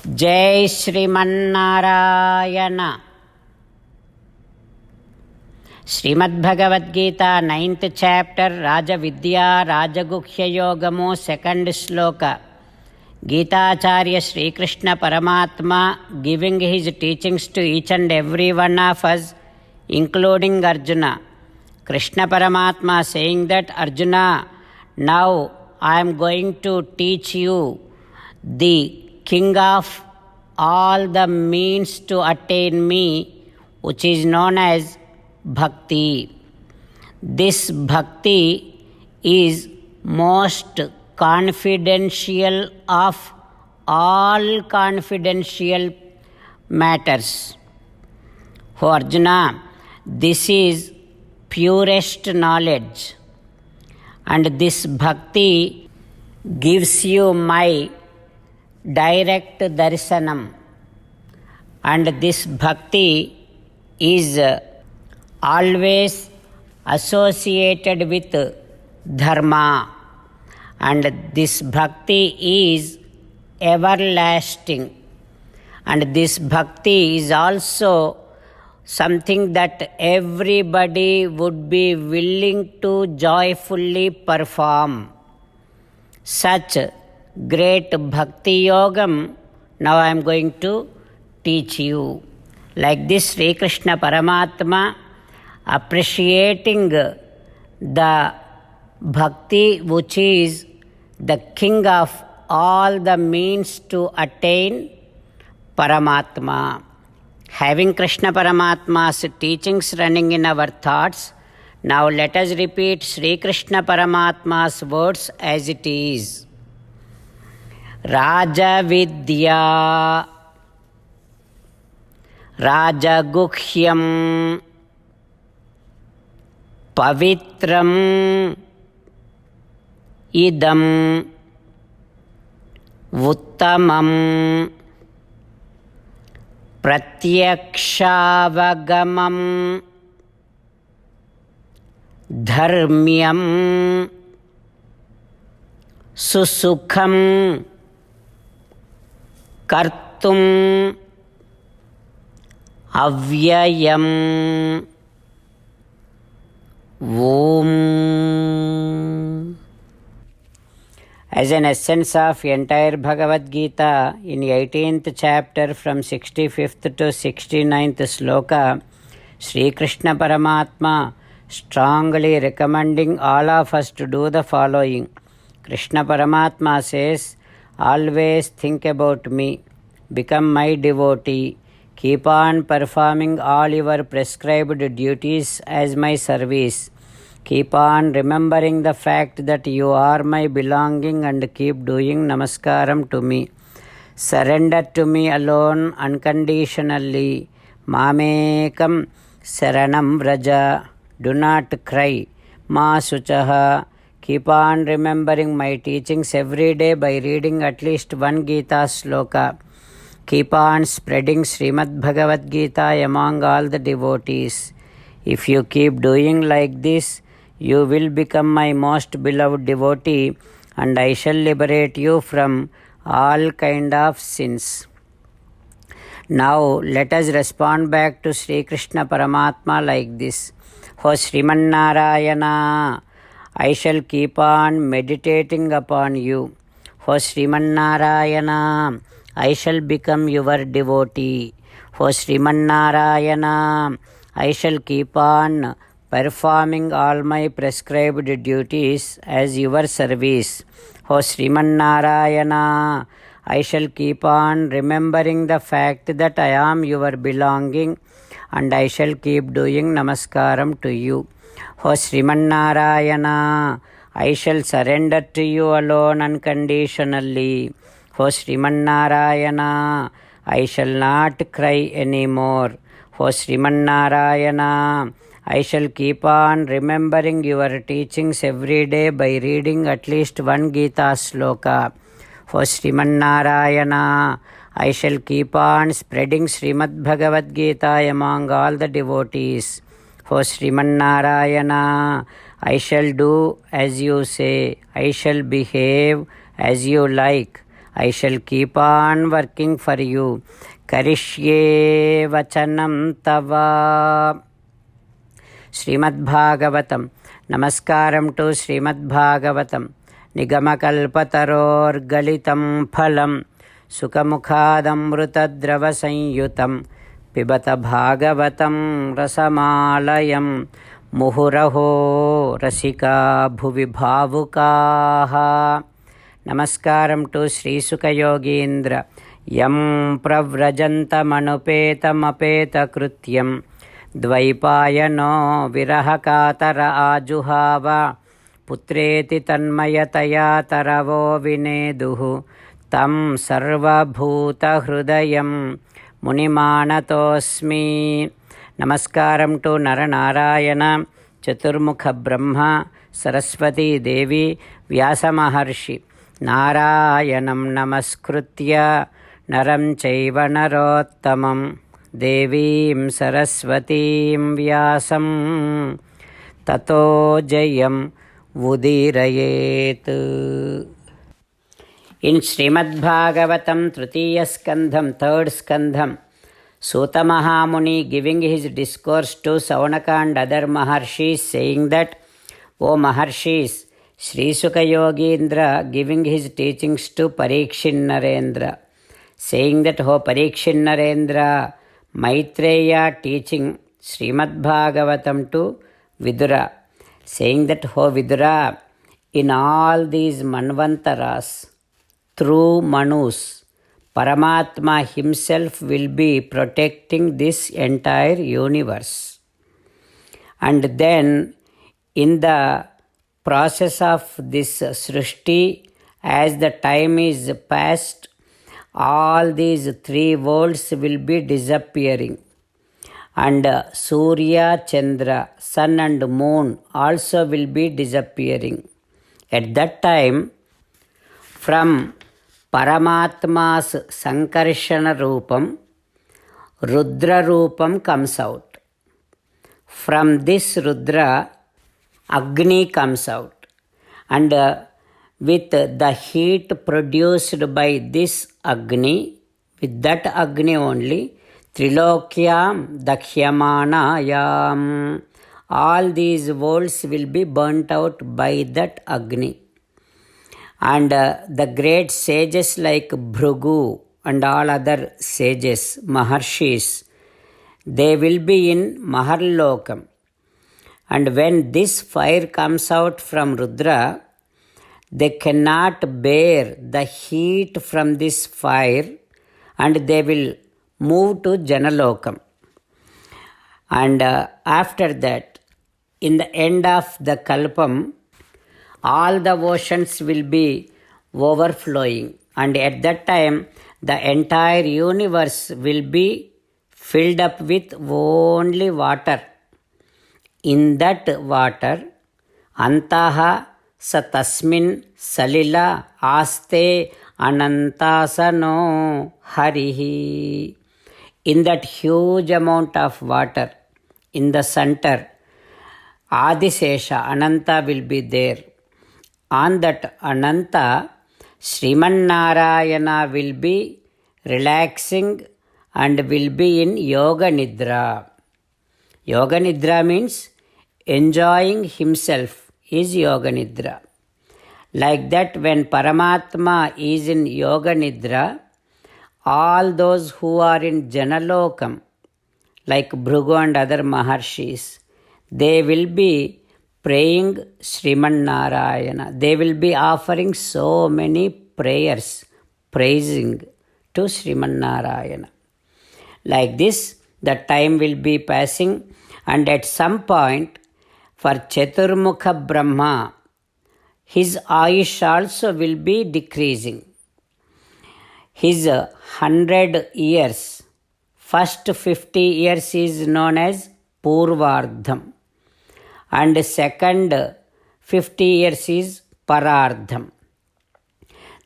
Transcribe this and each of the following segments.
जय Sriman Narayana. Shrimad Bhagavad Gita 9th chapter राजविद्या राजगुह्ययोगमु 2nd श्लोक। गीताचार्य श्रीकृष्ण परमात्मा giving his teachings to each and every one of us, including Arjuna. Krishna Paramatma saying that, Arjuna, now I am going to teach you the king of all the means to attain me, which is known as bhakti. This bhakti is most confidential of all confidential matters. O Arjuna, this is purest knowledge, and this bhakti gives you my direct darshanam, and this bhakti is always associated with dharma, and this bhakti is everlasting, and this bhakti is also something that everybody would be willing to joyfully perform. Such great bhakti yogam now I am going to teach you. Like this, Sri Krishna Paramatma appreciating the bhakti which is the king of all the means to attain Paramatma. Having Krishna Paramatma's teachings running in our thoughts, now let us repeat Sri Krishna Paramatma's words as it is. Rajavidya Rajaguhyam Pavitram Idam Uttamam Pratyakshaavagamam Dharmyam Susukham Kartum Avyayam. Om. As an essence of entire Bhagavad Gita, in 18th chapter from 65th to 69th sloka, Sri Krishna Paramatma strongly recommending all of us to do the following. Krishna Paramatma says, always think about me, become my devotee, keep on performing all your prescribed duties as my service. Keep on remembering the fact that you are my belonging and keep doing namaskaram to me. Surrender to me alone unconditionally. Mamekam saranam vraja. Do not cry. Ma suchaha. Keep on remembering my teachings every day by reading at least one Gita sloka. Keep on spreading Srimad Bhagavad Gita among all the devotees. If you keep doing like this, you will become my most beloved devotee, and I shall liberate you from all kind of sins. Now let us respond back to Sri Krishna Paramatma like this. O Srimannarayana, I shall keep on meditating upon you. O Srimannarayana, I shall become your devotee. O Srimannarayana, I shall keep on performing all my prescribed duties as your service. O Srimannarayana, I shall keep on remembering the fact that I am your belonging, and I shall keep doing namaskaram to you. O Srimannarayana, I shall surrender to you alone unconditionally. O Srimannarayana, I shall not cry anymore. O Srimannarayana, I shall keep on remembering your teachings every day by reading at least one Gita sloka. O Srimannarayana, I shall keep on spreading Srimad Bhagavad Gita among all the devotees. O Srimannarayana, I shall do as you say, I shall behave as you like, I shall keep on working for you. Karishye vachanam tava. Srimad Bhagavatam. Namaskaram to Srimad Bhagavatam. Nigamakalpataror galitam phalam. Sukamukhadamrutadrava sanyutam. Pibata Bhagavatam rasamalayam. Muhuraho rasika bhuvi bhavukaha. Namaskaram to Sri Sukha Yogindra. Yam pravrajantamanupeta krutyam. Dvaipayano virahakatara ajuhava. Putreti tanmayataya taravo vineduhu. Tam sarvabhuta hrudayam munimanatosmi. Namaskaram to Naranarayana, Chaturmukha Brahma, Saraswati Devi, Vyasa Maharshi. Narayanam namaskritya naram chaiva narottamam devim saraswatim vyasam tato jayam udirayet. In Srimad Bhagavatam, Tritiya Skandham, third Skandham, Suta Mahamuni giving his discourse to Saunaka and other Maharshis, saying that, O Maharshis, Sri Sukha Yogindra giving his teachings to Parikshin Narendra, saying that, O Parikshin Narendra, Maitreya teaching Srimad Bhagavatam to Vidura, saying that, O Vidura, in all these Manvantaras, through Manus, Paramatma himself will be protecting this entire universe. And then in the process of this Srishti, as the time is past, all these three worlds will be disappearing. And Surya, Chandra, Sun and Moon also will be disappearing. At that time, from Paramatma's Sankarshana Rupam, Rudra Rupam comes out. From this Rudra, Agni comes out. And with the heat produced by this Agni, with that Agni only, Trilokyam Dakhyamanayam, all these worlds will be burnt out by that Agni. And the great sages like Bhrigu and all other sages, Maharshis, they will be in Maharlokam. And when this fire comes out from Rudra, they cannot bear the heat from this fire and they will move to Janalokam. And after that, in the end of the Kalpam, all the oceans will be overflowing, and at that time the entire universe will be filled up with only water. In that water, Antaha satasmin salila aste anantasano harihi. In that huge amount of water, in the center, Adisesha, Ananta will be there. On that Ananta, Srimannarayana will be relaxing and will be in Yoga Nidra. Yoga Nidra means enjoying himself is Yoga Nidra. Like that, when Paramatma is in Yoga Nidra, all those who are in Janalokam, like Bhrigu and other Maharshis, they will be praying Srimannarayana. They will be offering so many prayers, praising to Srimannarayana. Like this, the time will be passing, and at some point, for Chaturmukha Brahma, his Ayush also will be decreasing. His 100 years, first 50 years is known as Purvardham, and second 50 years is Parardham.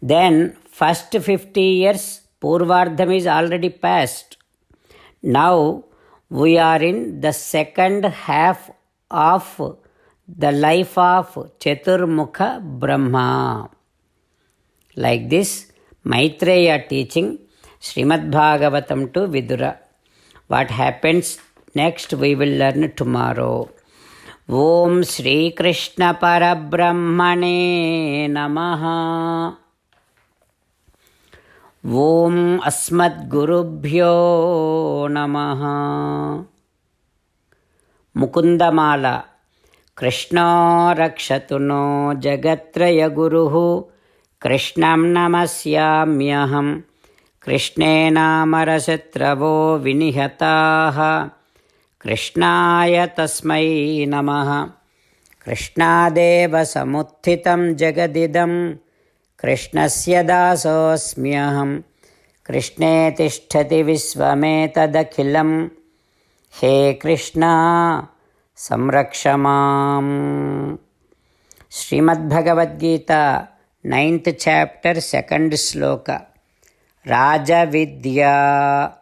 Then first 50 years, Purvardham is already past. Now we are in the second half of the life of Chaturmukha Brahma. Like this, Maitreya teaching Srimad Bhagavatam to Vidura. What happens next we will learn tomorrow. Om Shri Krishna Parabrahmane Namaha. Om Asmad Gurubhyo Namaha. Mukundamala. Krishna Rakshatu no Jagatraya Guruhu. Krishnam Namasyamyaham. Krishne Namarashatravo Vinihataha. Krishnaya Tasmai Namaha. Krishnadeva Samuthitam Jagadidam. Krishnasya Dasosmyaham. Krishne Tishtati Visvametadakhilam. He Krishna Samrakshamam. Srimad Bhagavad Gita 9th chapter 2nd sloka. Raja Vidya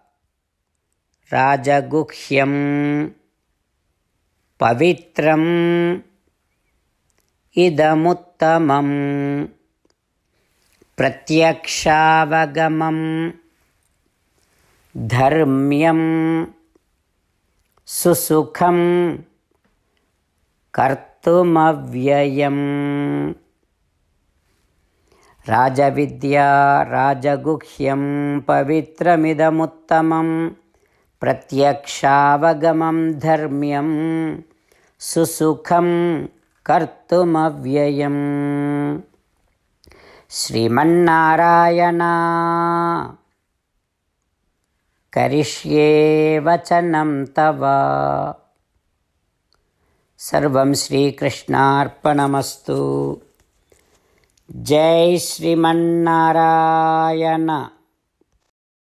Rajaguhyam Pavitram Idamuttamam Pratyakshaavagamam Dharmyam Susukham Kartumavyayam. Rajavidya Rajaguhyam Pavitramidamuttamam Pratyakshaavagamam Dharmyam Susukham Kartumavyayam. Srimannarayana Karishye Vachanam Tava. Sarvam Shri Krishnarpanamastu. Jai Srimannarayana.